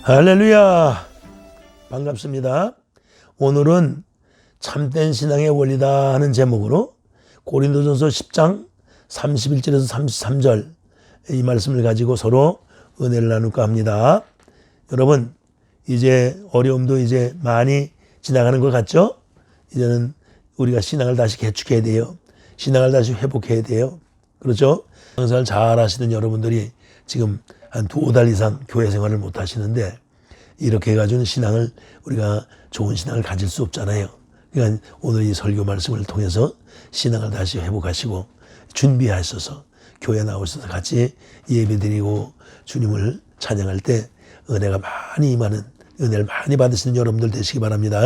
할렐루야, 반갑습니다. 오늘은 참된 신앙의 원리다 하는 제목으로 고린도전서 10장 31절에서 33절 이 말씀을 가지고 서로 은혜를 나눌까 합니다. 여러분, 이제 어려움도 이제 많이 지나가는 것 같죠? 이제는 우리가 신앙을 다시 개축해야 돼요. 신앙을 다시 회복해야 돼요. 그렇죠? 신앙생활 잘 하시는 여러분들이 지금 한 2달 이상 교회 생활을 못 하시는데 이렇게 해가지고는 신앙을 우리가 좋은 신앙을 가질 수 없잖아요. 그러니까 오늘 이 설교 말씀을 통해서 신앙을 다시 회복하시고 준비하셔서 교회 나오셔서 같이 예배드리고 주님을 찬양할 때 은혜가 많이 임하는, 은혜를 많이 받으시는 여러분들 되시기 바랍니다.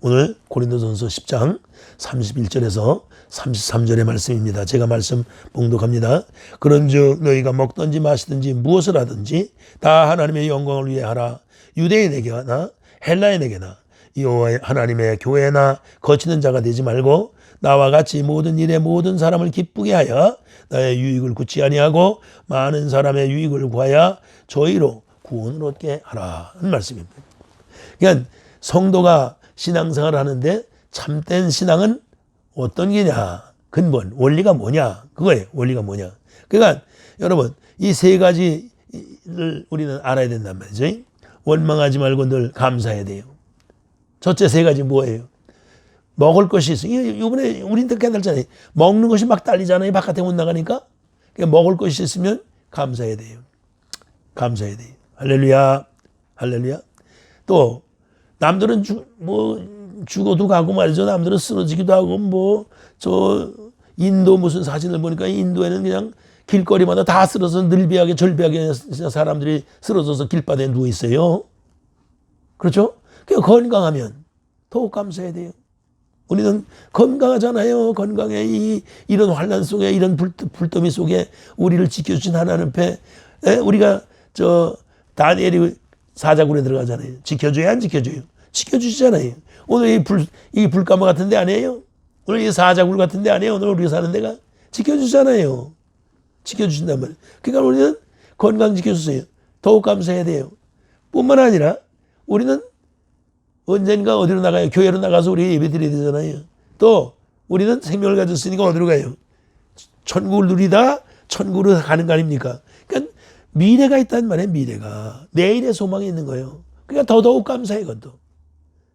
오늘 고린도전서 10장 31절에서 33절의 말씀입니다. 제가 말씀 봉독합니다. 그런즉 너희가 먹든지 마시든지 무엇을 하든지 다 하나님의 영광을 위해 하라. 유대인에게나 헬라인에게나 여호와 하나님의 교회나 거치는 자가 되지 말고 나와 같이 모든 일에 모든 사람을 기쁘게 하여 나의 유익을 굳지 아니하고 많은 사람의 유익을 구하여 저희로 구원을 얻게 하라는 말씀입니다. 그러니까 성도가 신앙생활을 하는데 참된 신앙은 어떤 게냐? 근본, 원리가 뭐냐? 그거예요. 원리가 뭐냐? 그러니까 여러분, 이 세 가지를 우리는 알아야 된단 말이죠. 원망하지 말고 늘 감사해야 돼요. 첫째 세 가지 뭐예요? 먹을 것이 있어. 이번에 우린 듣게 달잖아요. 먹는 것이 막 딸리잖아요. 바깥에 못 나가니까. 그러니까 먹을 것이 있으면 감사해야 돼요. 감사해야 돼요. 할렐루야. 할렐루야. 또 남들은 죽어도 가고 말이죠. 남들은 쓰러지기도 하고 인도 무슨 사진을 보니까 인도에는 그냥 길거리마다 다 쓰러져서 늘비하게 절비하게 사람들이 쓰러져서 길바닥에 누워 있어요. 그렇죠? 그러니까 건강하면 더욱 감사해야 돼요. 우리는 건강하잖아요. 건강해. 이런 환난 속에, 이런 불더미 속에 우리를 지켜주신 하나님 앞에 우리가 다니엘이 사자굴에 들어가잖아요. 지켜줘야 안 지켜줘요? 지켜주시잖아요. 오늘 이 불가마 같은 데 아니에요? 오늘 이 사자굴 같은 데 아니에요? 오늘 우리가 사는 데가? 지켜주잖아요. 지켜주신단 말이에요. 그러니까 우리는 건강 지켜주세요. 더욱 감사해야 돼요. 뿐만 아니라 우리는 언젠가 어디로 나가요? 교회로 나가서 우리 예배 드려야 되잖아요. 또 우리는 생명을 가졌으니까 어디로 가요? 천국을 누리다 천국으로 가는 거 아닙니까? 그러니까 미래가 있단 말이에요. 미래가. 내일의 소망이 있는 거예요. 그러니까 더더욱 감사해. 그것도.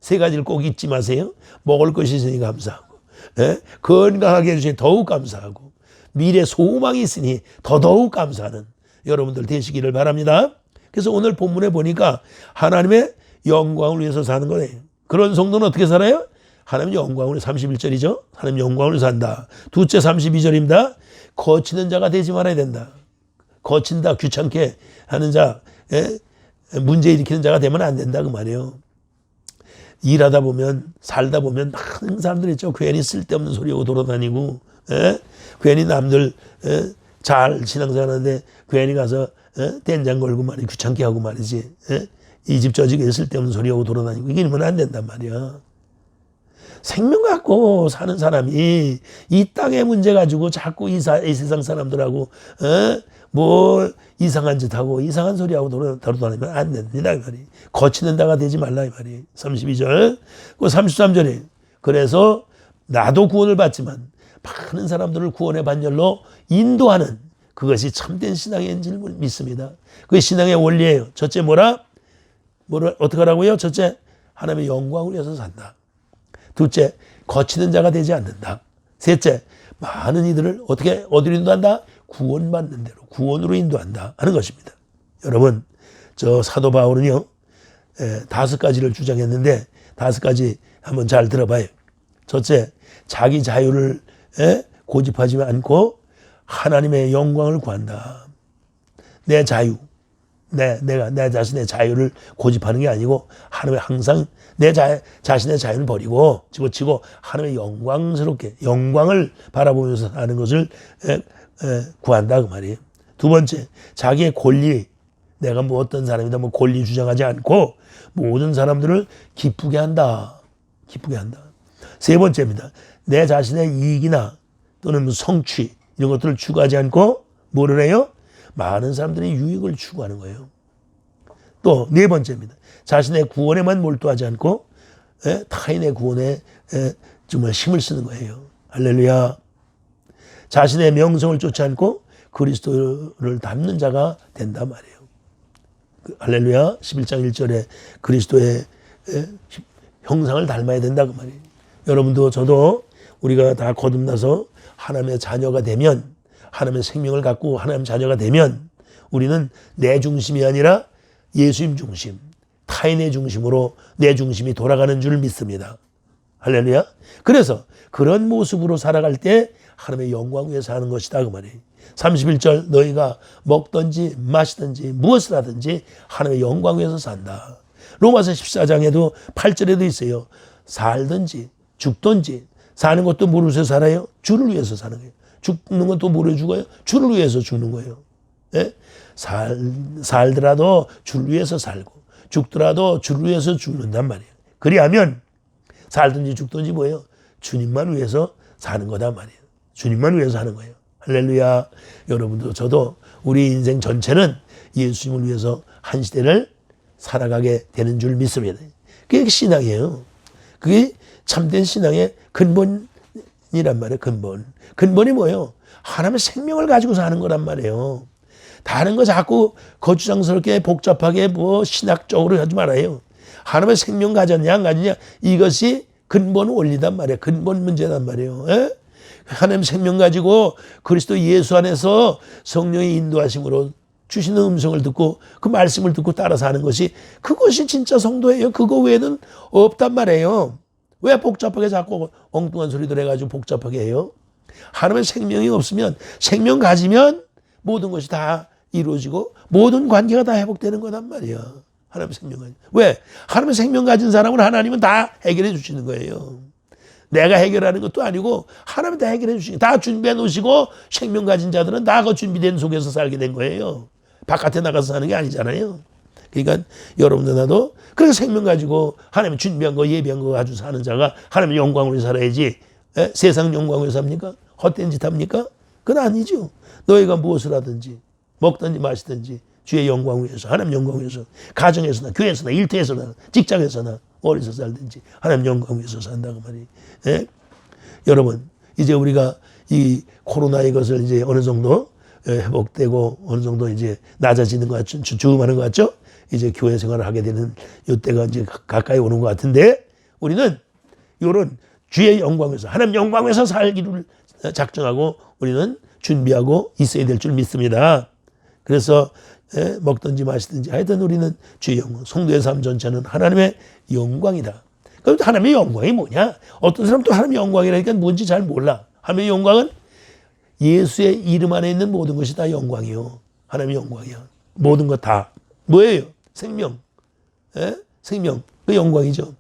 세 가지를 꼭 잊지 마세요. 먹을 것이 있으니 감사하고, 건강하게 해주시니 더욱 감사하고, 미래 소망이 있으니 더더욱 감사하는 여러분들 되시기를 바랍니다. 그래서 오늘 본문에 보니까 하나님의 영광을 위해서 사는 거예요. 그런 성도는 어떻게 살아요? 하나님 영광을, 31절이죠. 하나님 영광을 산다. 둘째 32절입니다. 거치는 자가 되지 말아야 된다. 거친다, 귀찮게 하는 자, 문제 일으키는 자가 되면 안 된다 그 말이에요. 일하다 보면, 살다 보면 많은 사람들이 있죠. 괜히 쓸데없는 소리하고 돌아다니고, 괜히 남들 잘 신앙생활하는데 괜히 가서 된장 걸고 말이지, 귀찮게 하고 말이지, 이 집 저 집에 쓸데없는 소리하고 돌아다니고 이러면 안 된단 말이야. 생명 갖고 사는 사람이 이 땅의 문제 가지고 자꾸 이 세상 사람들하고 이상한 짓하고 이상한 소리하고 돌아다니면 안 됩니다. 이 말이. 거치는 자가 되지 말라 이 말이. 32절. 그 33절에 그래서 나도 구원을 받지만 많은 사람들을 구원의 반열로 인도하는 그것이 참된 신앙인 줄 믿습니다. 그게 신앙의 원리예요. 첫째 어떻게 하라고요? 첫째, 하나님의 영광을 위해서 산다. 둘째, 거치는 자가 되지 않는다. 셋째, 많은 이들을 어디로 인도한다? 구원받는 대로, 구원으로 인도한다 하는 것입니다. 여러분, 사도 바울은요, 5가지를 주장했는데 5가지 한번 잘 들어봐요. 첫째, 자기 자유를 고집하지 않고 하나님의 영광을 구한다. 내 자유, 내가 내 자신의 자유를 고집하는 게 아니고 하나님의 항상 내 자신의 자유를 버리고 집어치고 하나님의 영광스럽게 영광을 바라보면서 하는 것을 구한다 그 말이에요. 두 번째, 자기의 권리, 내가 어떤 사람이다 권리 주장하지 않고 모든 사람들을 기쁘게 한다. 기쁘게 한다. 세 번째입니다. 내 자신의 이익이나 또는 성취 이런 것들을 추구하지 않고 뭐를 해요? 많은 사람들이 유익을 추구하는 거예요. 또 네 번째입니다. 자신의 구원에만 몰두하지 않고 타인의 구원에 정말 힘을 쓰는 거예요. 할렐루야. 자신의 명성을 쫓지 않고 그리스도를 닮는 자가 된단 말이에요. 할렐루야. 11장 1절에 그리스도의 형상을 닮아야 된다 그 말이에요. 여러분도 저도 우리가 다 거듭나서 하나님의 자녀가 되면, 하나님의 생명을 갖고 하나님의 자녀가 되면 우리는 내 중심이 아니라 예수님 중심, 타인의 중심으로 내 중심이 돌아가는 줄 믿습니다. 할렐루야. 그래서 그런 모습으로 살아갈 때 하나님의 영광 위에서 하는 것이다 그 말이에요. 31절 너희가 먹든지 마시든지 무엇을 하든지 하나님의 영광 위에서 산다. 로마서 14장에도 8절에도 있어요. 살든지 죽든지 사는 것도 무엇을 살아요? 주를 위해서 사는 거예요. 죽는 것도 뭐로 죽어요? 주를 위해서 죽는 거예요. 예? 살더라도 주를 위해서 살고 죽더라도 주를 위해서 죽는단 말이에요. 그리하면 살든지 죽든지 뭐예요? 주님만 위해서 사는 거다 말이에요. 주님만 위해서 하는 거예요. 할렐루야. 여러분도 저도 우리 인생 전체는 예수님을 위해서 한 시대를 살아가게 되는 줄 믿습니다. 그게 신앙이에요. 그게 참된 신앙의 근본이란 말이에요. 근본이 뭐예요? 하나님의 생명을 가지고 사는 거란 말이에요. 다른 거 자꾸 거추장스럽게 복잡하게 뭐 신학적으로 하지 말아요. 하나님의 생명 가졌냐 안 가졌냐 이것이 근본 원리단 말이에요. 근본 문제단 말이에요. 에? 하나님 생명 가지고 그리스도 예수 안에서 성령의 인도하심으로 주시는 음성을 듣고 그 말씀을 듣고 따라서 하는 것이 그것이 진짜 성도예요. 그거 외에는 없단 말이에요. 왜 복잡하게 자꾸 엉뚱한 소리들 해가지고 복잡하게 해요? 하나님의 생명이 없으면 생명 가지면 모든 것이 다 이루어지고 모든 관계가 다 회복되는 거단 말이야. 하나님의 생명 가지면. 왜? 하나님의 생명 가진 사람은 하나님은 다 해결해 주시는 거예요. 내가 해결하는 것도 아니고 하나님이 다 해결해 주시고 다 준비해 놓으시고 생명 가진 자들은 다 그 준비된 속에서 살게 된 거예요. 바깥에 나가서 사는 게 아니잖아요. 그러니까 여러분들 나도 그렇게 생명 가지고 하나님이 준비한 거 예비한 거 가지고 사는 자가 하나님의 영광으로 살아야지 세상 영광으로 삽니까? 헛된 짓 합니까? 그건 아니죠. 너희가 무엇을 하든지 먹든지 마시든지 주의 영광 위해서 하나님 영광 위해서 가정에서나 교회에서나 일터에서나 직장에서나 어디서 살든지 하나님 영광 위해서 산다고 말이에요. 예? 여러분 이제 우리가 이 코로나 이것을 이제 어느 정도 회복되고 어느 정도 이제 낮아지는 것 같죠. 주춤하는 것 같죠. 이제 교회 생활을 하게 되는 이때가 이제 가까이 오는 것 같은데 우리는 이런 주의 영광에서 하나님 영광에서 살기를 작정하고 우리는 준비하고 있어야 될 줄 믿습니다. 그래서 먹든지 마시든지 하여튼 우리는 주의 영광, 성도의 삶 전체는 하나님의 영광이다. 그럼 하나님의 영광이 뭐냐? 어떤 사람은 또 하나님의 영광이라니까 뭔지 잘 몰라. 하나님의 영광은 예수의 이름 안에 있는 모든 것이 다 영광이요. 하나님의 영광이야. 모든 것 다. 뭐예요? 생명. 생명. 그 영광이죠.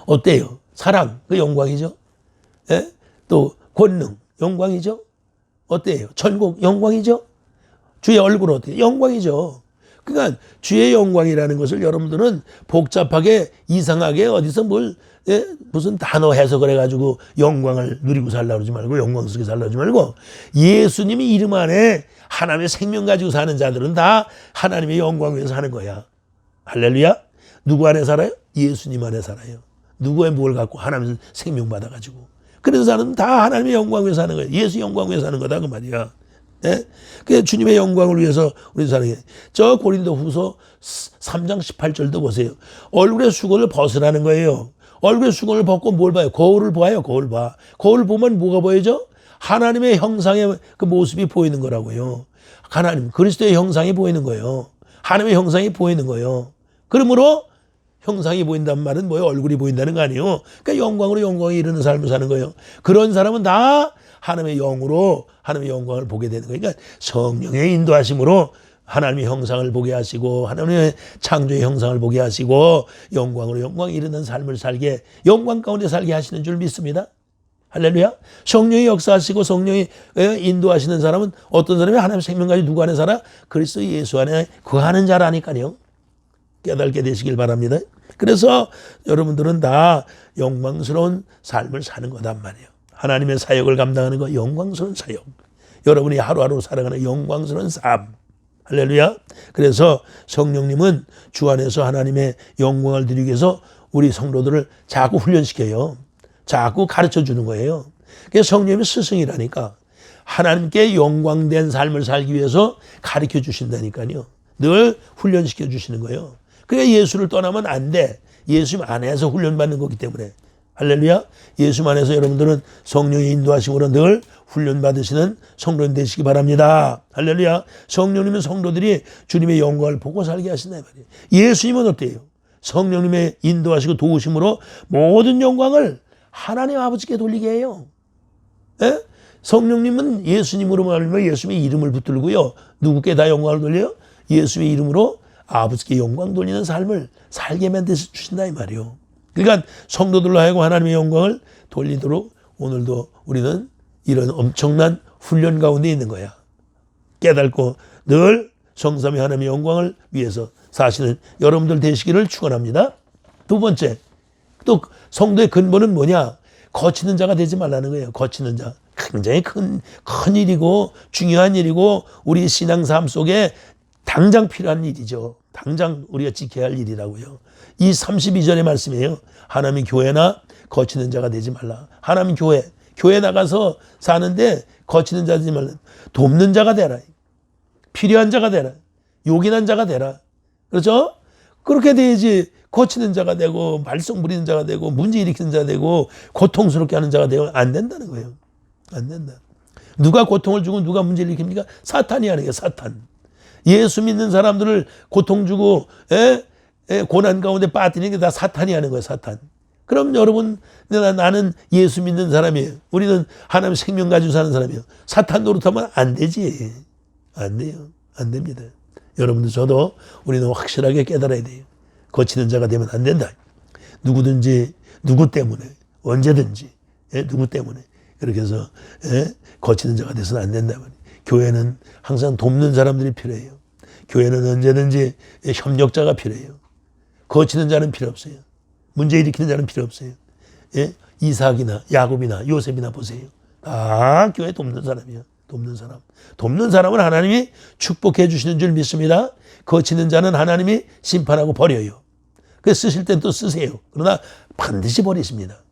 어때요? 사랑. 그 영광이죠. 또 권능. 영광이죠. 어때요? 천국. 영광이죠. 주의 얼굴은 어때요? 영광이죠. 그러니까 주의 영광이라는 것을 여러분들은 복잡하게 이상하게 어디서 무슨 단어 해석을 해가지고 영광을 누리고 살라고 그러지 말고 영광 속에 살라고 하지 말고 예수님의 이름 안에 하나님의 생명 가지고 사는 자들은 다 하나님의 영광 위에서 사는 거야. 할렐루야. 누구 안에 살아요? 예수님 안에 살아요. 누구의 뭘 갖고 하나님의 생명 받아가지고. 그래서 사람은 다 하나님의 영광 위에서 사는 거야. 예수 영광 위에서 사는 거다 그 말이야. 예? 그 주님의 영광을 위해서 우리 사는 게. 저 고린도 후서 3장 18절도 보세요. 얼굴의 수건을 벗으라는 거예요. 얼굴의 수건을 벗고 뭘 봐요? 거울을 봐요. 거울 봐. 거울 보면 뭐가 보이죠? 하나님의 형상의 그 모습이 보이는 거라고요. 하나님, 그리스도의 형상이 보이는 거예요. 하나님의 형상이 보이는 거예요. 그러므로 형상이 보인다는 말은 뭐예요? 얼굴이 보인다는 거 아니에요. 그러니까 영광으로 영광에 이르는 삶을 사는 거예요. 그런 사람은 다 하나님의 영으로 하나님의 영광을 보게 되는 거예요. 그러니까 성령의 인도하심으로 하나님의 형상을 보게 하시고 하나님의 창조의 형상을 보게 하시고 영광으로 영광에 이르는 삶을 살게 영광 가운데 살게 하시는 줄 믿습니다. 할렐루야. 성령이 역사하시고 성령이 인도하시는 사람은 어떤 사람이 하나님의 생명까지 누구 안에 살아? 그리스도 예수 안에 거하는 자라니까요. 깨닫게 되시길 바랍니다. 그래서 여러분들은 다 영광스러운 삶을 사는 거단 말이에요. 하나님의 사역을 감당하는 거 영광스러운 사역. 여러분이 하루하루 살아가는 영광스러운 삶. 할렐루야. 그래서 성령님은 주 안에서 하나님의 영광을 드리기 위해서 우리 성도들을 자꾸 훈련시켜요. 자꾸 가르쳐 주는 거예요. 그래서 성령님이 스승이라니까. 하나님께 영광된 삶을 살기 위해서 가르쳐 주신다니까요. 늘 훈련시켜 주시는 거예요. 그래 예수를 떠나면 안 돼. 예수 안에서 훈련받는 거기 때문에. 할렐루야. 예수 안에서 여러분들은 성령의 인도하심으로 늘 훈련받으시는 성도님 되시기 바랍니다. 할렐루야. 성령님은 성도들이 주님의 영광을 보고 살게 하신다 말이에요. 예수님은 어때요? 성령님의 인도하시고 도우심으로 모든 영광을 하나님 아버지께 돌리게 해요. 예? 성령님은 예수님으로 말하면 예수님의 이름을 붙들고요. 누구께 다 영광을 돌려요? 예수의 이름으로 아버지께 영광 돌리는 삶을 살게 만드셔 주신다 이 말이에요. 그러니까 성도들로 하여금 하나님의 영광을 돌리도록 오늘도 우리는 이런 엄청난 훈련 가운데 있는 거야. 깨닫고 늘 성삼위 하나님의 영광을 위해서 사시는 여러분들 되시기를 축원합니다. 두 번째, 또 성도의 근본은 뭐냐? 거치는 자가 되지 말라는 거예요. 거치는 자. 굉장히 큰 일이고 중요한 일이고 우리 신앙 삶 속에 당장 필요한 일이죠. 당장 우리가 지켜야 할 일이라고요. 이 32절의 말씀이에요. 하나님 교회나 거치는 자가 되지 말라. 하나님 교회 나가서 사는데 거치는 자 되지 말라. 돕는 자가 되라. 필요한 자가 되라. 요긴한 자가 되라. 그렇죠? 그렇게 돼야지 거치는 자가 되고 말썽 부리는 자가 되고 문제 일으키는 자가 되고 고통스럽게 하는 자가 되면 안 된다는 거예요. 안 된다. 누가 고통을 주고 누가 문제를 일으킵니까? 사탄이 하는 거예요. 사탄. 예수 믿는 사람들을 고통 주고 고난 가운데 빠뜨리는 게 다 사탄이 하는 거예요. 사탄. 그럼 여러분 나는 예수 믿는 사람이에요. 우리는 하나님 생명 가지고 사는 사람이에요. 사탄 노릇하면 안 되지. 안 돼요. 안 됩니다. 여러분들 저도 우리는 확실하게 깨달아야 돼요. 거치는 자가 되면 안 된다. 누구든지 누구 때문에 언제든지 누구 때문에 그렇게 해서 거치는 자가 돼서는 안 된다. 교회는 항상 돕는 사람들이 필요해요. 교회는 언제든지 협력자가 필요해요. 거치는 자는 필요 없어요. 문제 일으키는 자는 필요 없어요. 이삭이나 야곱이나 요셉이나 보세요. 다 교회 돕는 사람이에요. 돕는 사람. 돕는 사람은 하나님이 축복해 주시는 줄 믿습니다. 거치는 자는 하나님이 심판하고 버려요. 그래서 쓰실 땐 또 쓰세요. 그러나 반드시 버리십니다.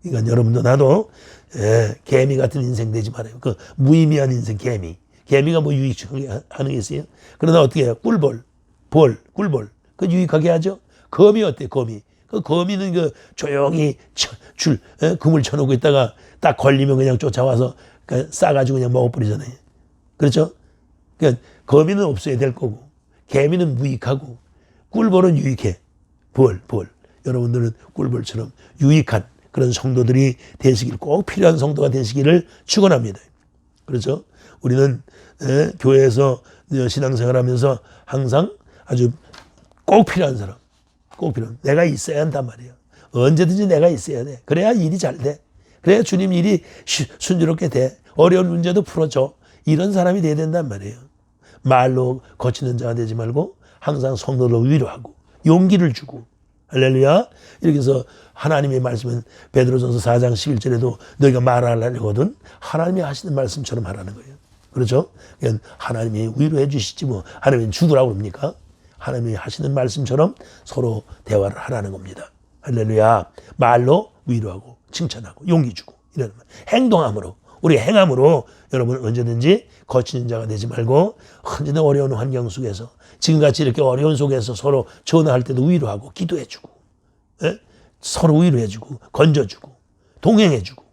그러니까 여러분도 나도 개미 같은 인생 되지 말아요. 그 무의미한 인생 개미. 개미가 뭐 유익하게 하는 게 있어요? 그러나 어떻게 해요? 꿀벌. 꿀벌. 그 유익하게 하죠? 거미 어때? 거미. 그 거미는 그 조용히 그물 쳐놓고 있다가 딱 걸리면 그냥 쫓아와서 싸가지고 그냥 먹어버리잖아요. 그렇죠? 그러니까 거미는 없어야 될 거고, 개미는 무익하고, 꿀벌은 유익해. 벌. 여러분들은 꿀벌처럼 유익한 그런 성도들이 되시길, 꼭 필요한 성도가 되시기를 축원합니다. 그렇죠? 우리는 교회에서 신앙생활하면서 항상 아주 꼭 필요한 사람, 내가 있어야 한단 말이에요. 언제든지 내가 있어야 돼. 그래야 일이 잘 돼. 그래야 주님 일이 순조롭게 돼. 어려운 문제도 풀어줘. 이런 사람이 돼야 된단 말이에요. 말로 거치는 자가 되지 말고 항상 성도를 위로하고 용기를 주고, 할렐루야. 이렇게 해서 하나님의 말씀은 베드로전서 4장 11절에도 너희가 말하려거든 하나님이 하시는 말씀처럼 하라는 거예요. 그렇죠? 그러니까 하나님이 위로해 주시지 뭐 하나님이 죽으라고 그럽니까? 하나님이 하시는 말씀처럼 서로 대화를 하라는 겁니다. 할렐루야. 말로 위로하고 칭찬하고 용기 주고 이런 행동함으로, 우리 행함으로 여러분 언제든지 거치는 자가 되지 말고 언제나 어려운 환경 속에서 지금같이 이렇게 어려운 속에서 서로 전화할 때도 위로하고 기도해주고 서로 위로해주고 건져주고 동행해주고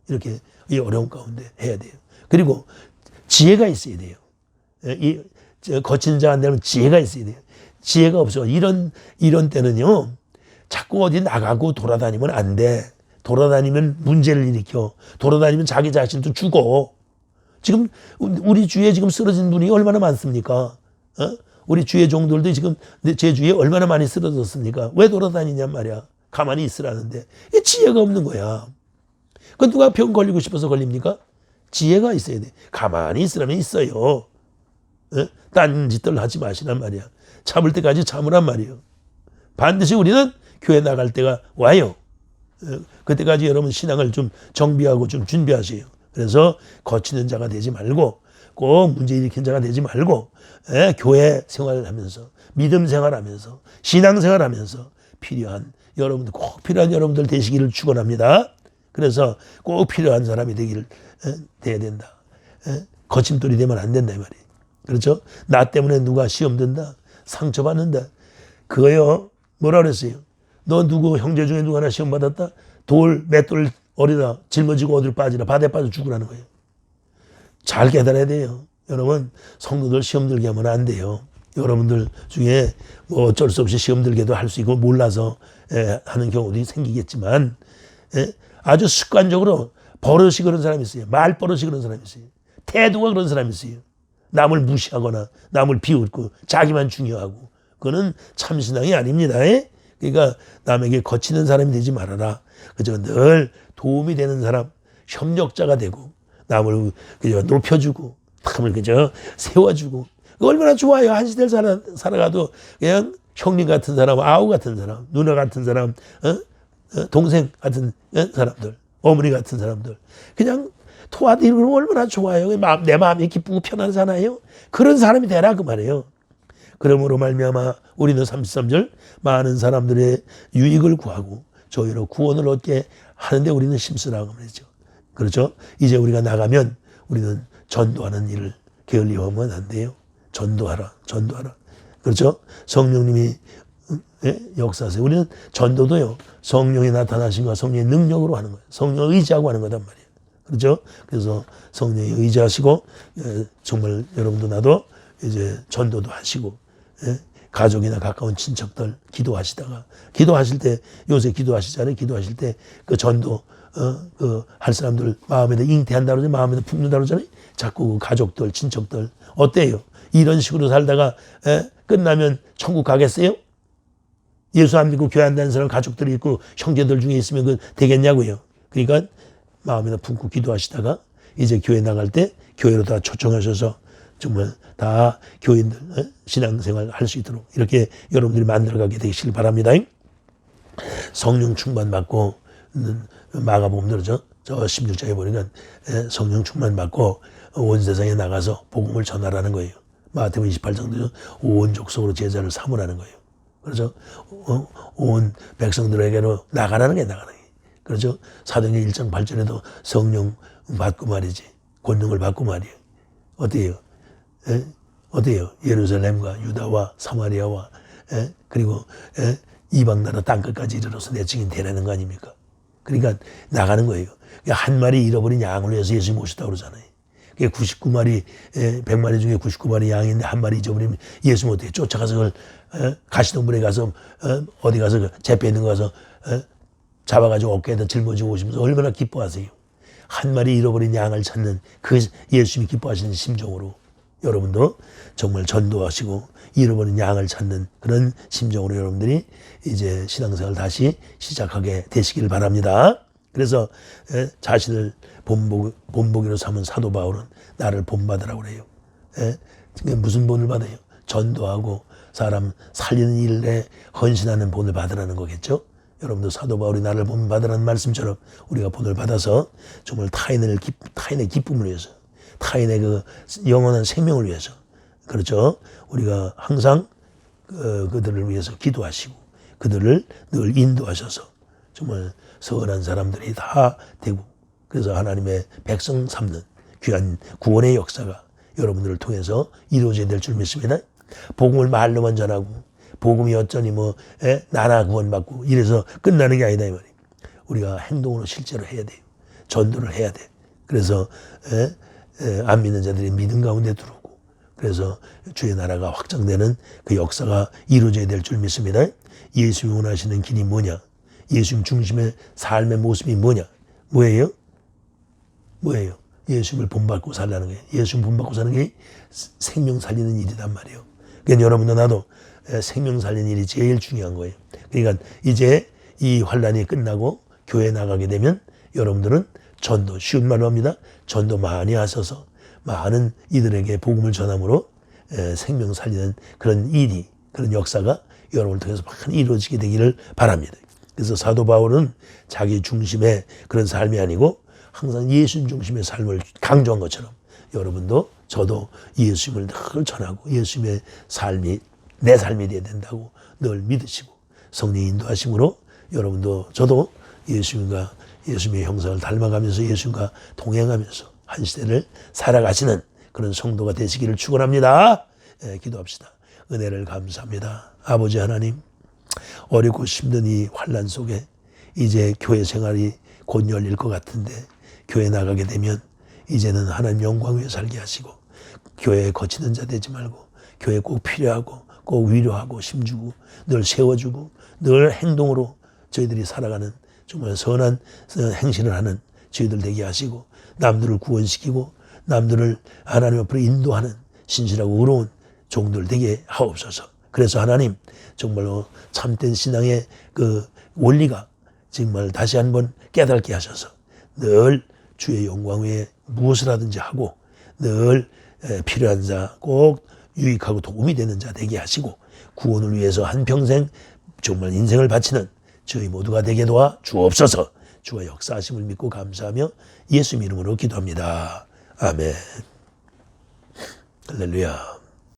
이렇게 이 어려운 가운데 해야 돼요. 그리고 지혜가 있어야 돼요. 이 거치는 자가 안 되면 지혜가 있어야 돼요. 지혜가 없어. 이런 때는요. 자꾸 어디 나가고 돌아다니면 안 돼. 돌아다니면 문제를 일으켜. 돌아다니면 자기 자신도 죽어. 지금 우리 주위에 지금 쓰러진 분이 얼마나 많습니까? 우리 주위의 종들도 지금 제 주위에 얼마나 많이 쓰러졌습니까? 왜 돌아다니냔 말이야. 가만히 있으라는데. 이게 지혜가 없는 거야. 그 누가 병 걸리고 싶어서 걸립니까? 지혜가 있어야 돼. 가만히 있으라면 있어요. 딴 짓들 하지 마시란 말이야. 참을 때까지 참으란 말이에요. 반드시 우리는 교회 나갈 때가 와요. 그때까지 여러분 신앙을 좀 정비하고 좀 준비하세요. 그래서 거치는 자가 되지 말고 꼭 문제 일으킨 자가 되지 말고 교회 생활하면서 믿음 생활하면서 신앙 생활하면서 꼭 필요한 여러분들 되시기를 축원합니다. 그래서 꼭 필요한 사람이 돼야 된다. 거침돌이 되면 안 된다 이 말이에요. 그렇죠? 나 때문에 누가 시험 든다, 상처받는다. 그거요 뭐라 그랬어요? 너 누구 형제 중에 누구 하나 시험 받았다? 맷돌 어리다 짊어지고 어디로 빠지라 바다에 빠져 죽으라는 거예요. 잘 깨달아야 돼요. 여러분 성도들 시험 들게 하면 안 돼요. 여러분들 중에 뭐 어쩔 수 없이 시험 들게도 할 수 있고 몰라서 하는 경우도 생기겠지만 아주 습관적으로 버릇이 그런 사람이 있어요. 말버릇이 그런 사람이 있어요. 태도가 그런 사람이 있어요. 남을 무시하거나 남을 비웃고 자기만 중요하고 그거는 참신앙이 아닙니다. 그러니까 남에게 거치는 사람이 되지 말아라. 그저 늘 도움이 되는 사람, 협력자가 되고 남을 그저 높여주고 남을 그저 세워주고 얼마나 좋아요. 한 시대를 살아가도 그냥 형님 같은 사람, 아우 같은 사람, 누나 같은 사람, 동생 같은 사람들, 어머니 같은 사람들 그냥 도와드리면 얼마나 좋아요. 내 마음이 기쁘고 편하잖아요. 그런 사람이 되라 그 말이에요. 그러므로 말미암아 우리는 33절 많은 사람들의 유익을 구하고 저희로 구원을 얻게 하는데 우리는 힘쓰라고 말이죠. 그렇죠? 이제 우리가 나가면 우리는 전도하는 일을 게을리하면 안 돼요. 전도하라. 그렇죠? 성령님이 역사하세요. 우리는 전도도요. 성령이 나타나신과 성령의 능력으로 하는 거예요. 성령을 의지하고 하는 거단 말이에요. 그렇죠? 그래서 성령에 의지하시고 정말 여러분도 나도 이제 전도도 하시고 가족이나 가까운 친척들 기도하실 때 요새 기도하시잖아요. 기도하실 때 그 전도 할 사람들 마음에다 잉태한다 그러잖아요. 마음에다 품는다 그러잖아요. 자꾸 그 가족들 친척들 어때요? 이런 식으로 살다가 끝나면 천국 가겠어요? 예수 안 믿고 교회 안 다니는 사람 가족들이 있고 형제들 중에 있으면 그 되겠냐고요. 그러니까 마음에다 품고 기도하시다가 이제 교회 나갈 때 교회로 다 초청하셔서 정말 다 교인들 신앙생활 할 수 있도록 이렇게 여러분들이 만들어가게 되시길 바랍니다. 성령 충만 받고 마가복음 들어죠. 저 16장에 보니까 성령 충만 받고 온 세상에 나가서 복음을 전하라는 거예요. 마태복음 28장도 온 족속으로 제자를 삼으라는 거예요. 그렇죠? 온 백성들에게로 나가라는 게 나가는 거예요. 그렇죠? 사도행전 1장 8절에도 성령 받고 말이지. 권능을 받고 말이에요. 어때요? 어때요? 예루살렘과 유다와 사마리아와 그리고 이방 나라 땅끝까지 이르러서 내 증인 되라는 거 아닙니까? 그러니까 나가는 거예요. 한 마리 잃어버린 양을 위해서 예수님이 오셨다고 그러잖아요. 99마리, 100마리 중에 99마리 양인데 한 마리 잊어버리면 예수 못해. 쫓아가서 그걸 가시덤불에 가서 어디 가서 재패 있는 거 가서 잡아가지고 어깨에다 짊어지고 오시면서 얼마나 기뻐하세요. 한 마리 잃어버린 양을 찾는 그 예수님이 기뻐하시는 심정으로 여러분도 정말 전도하시고 잃어버린 양을 찾는 그런 심정으로 여러분들이 이제 신앙생활 다시 시작하게 되시길 바랍니다. 그래서 자신을 본보기로 삼은 사도 바울은 나를 본받으라고 그래요. 무슨 본을 받아요? 전도하고 사람 살리는 일에 헌신하는 본을 받으라는 거겠죠. 여러분도 사도 바울이 나를 본받으라는 말씀처럼 우리가 본을 받아서 정말 타인의 기쁨을 위해서 타인의 그 영원한 생명을 위해서 그렇죠. 우리가 항상 그들을 위해서 기도하시고 그들을 늘 인도하셔서 정말 선한 사람들이 다 되고 그래서 하나님의 백성 삼는 귀한 구원의 역사가 여러분들을 통해서 이루어져야 될 줄 믿습니다. 복음을 말로만 전하고 복음이 어쩌니 나나 구원받고 이래서 끝나는 게 아니다 이 말이에요. 우리가 행동으로 실제로 해야 돼요. 전도를 해야 돼. 그래서 안 믿는 자들이 믿음 가운데 들어오고 그래서 주의 나라가 확장되는 그 역사가 이루어져야 될 줄 믿습니다. 예수님이 원하시는 길이 뭐냐? 예수님 중심의 삶의 모습이 뭐냐? 뭐예요? 예수님을 본받고 살라는 거예요. 예수님 본받고 사는 게 생명 살리는 일이란 말이에요. 그러니까 여러분도 나도 생명 살리는 일이 제일 중요한 거예요. 그러니까 이제 이 환란이 끝나고 교회 나가게 되면 여러분들은 전도, 쉬운 말로 합니다. 전도 많이 하셔서 많은 이들에게 복음을 전함으로 생명 살리는 그런 일이, 그런 역사가 여러분을 통해서 많이 이루어지게 되기를 바랍니다. 그래서 사도 바울은 자기 중심의 그런 삶이 아니고 항상 예수 중심의 삶을 강조한 것처럼 여러분도 저도 예수님을 늘 전하고 예수님의 삶이 내 삶이 되어야 된다고 늘 믿으시고 성령의 인도하심으로 여러분도 저도 예수님의 형상을 닮아가면서 예수님과 동행하면서 한 시대를 살아가시는 그런 성도가 되시기를 축원합니다. 기도합시다. 은혜를 감사합니다. 아버지 하나님, 어렵고 힘든 이 환난 속에 이제 교회 생활이 곧 열릴 것 같은데 교회 나가게 되면 이제는 하나님 영광 위에 살게 하시고 교회에 거치는 자 되지 말고 교회 꼭 필요하고 꼭 위로하고 힘주고 늘 세워주고 늘 행동으로 저희들이 살아가는 정말 선한 행실을 하는 저희들 되게 하시고 남들을 구원시키고 남들을 하나님 앞으로 인도하는 신실하고 의로운 종들 되게 하옵소서. 그래서 하나님 정말로 참된 신앙의 그 원리가 정말 다시 한번 깨닫게 하셔서 늘 주의 영광 위에 무엇을 하든지 하고 늘 필요한 자 꼭 유익하고 도움이 되는 자 되게 하시고 구원을 위해서 한평생 정말 인생을 바치는 저희 모두가 되게 도와 주옵소서. 주의 역사하심을 믿고 감사하며 예수 이름으로 기도합니다. 아멘. 할렐루야.